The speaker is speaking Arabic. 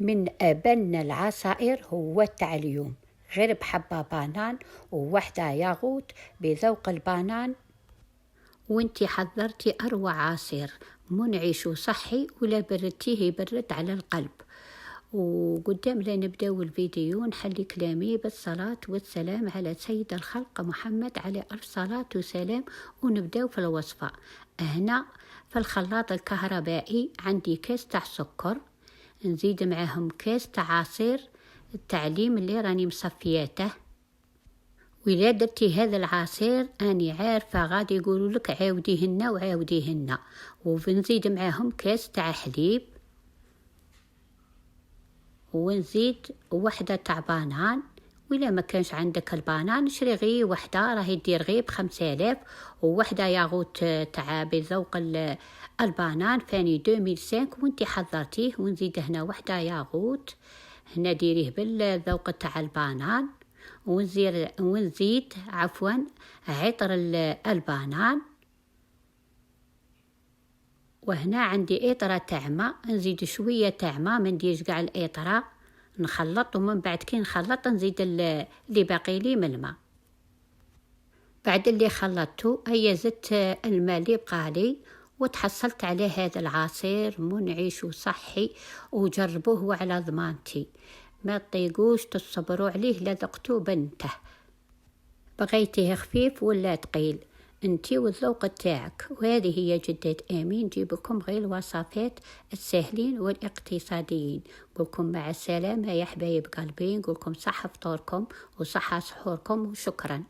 من أبن العصائر هو تاع اليوم، غير بحبة بانان ووحدة ياغوت بذوق البانان، وانتي حضرتي أروع عصير منعش وصحي ولا بردتيه يبرد على القلب. وقدام لا نبداو الفيديو نحلي كلامي بالصلاة والسلام على سيد الخلق محمد عليه ألف صلاة وسلام، ونبداو في الوصفة. هنا في الخلاط الكهربائي عندي كاس تاع سكر، نزيد معاهم كاس تاع عصير التعليم اللي راني مصفياته. وإذا درتي هذا العصير أني عارفة غادي يقولوا لك عاوديهن وعاوديهن. ونزيد معاهم كاس تاع حليب، ونزيد وحدة تاع بانان، وإلا ما كانش عندك البانان نشري غير وحدة راهي دير غير ب5000، ووحدة ياغوت تاع بذوق البانان فاني 2005 وانتي حضرتيه. ونزيد هنا وحدة ياغوت، هنا ديريه بالذوق تاع البانان، ونزيد عطر البانان. وهنا عندي إطرة تاع ماء، نزيد شوية تاع ماء، ما نديرش قاع الإطرة، نخلط ومن بعد كي نخلط نزيد اللي باقي لي من الماء. بعد اللي خلطته هيا زدت الماء اللي بقى لي، وتحصلت على هذا العصير منعش وصحي، وجربوه على ضمانتي، ما تطيقوش تصبروا عليه لا ذقتوه بنته. بغيتيه خفيف ولا ثقيل انتي والذوق تاعك. وهذه هي جدة امين، جيبكم غير الوصفات السهلين والاقتصاديين. نقولكم مع السلامة يا حبايب قلبي، نقولكم صحة فطوركم وصحة سحوركم، وشكرا.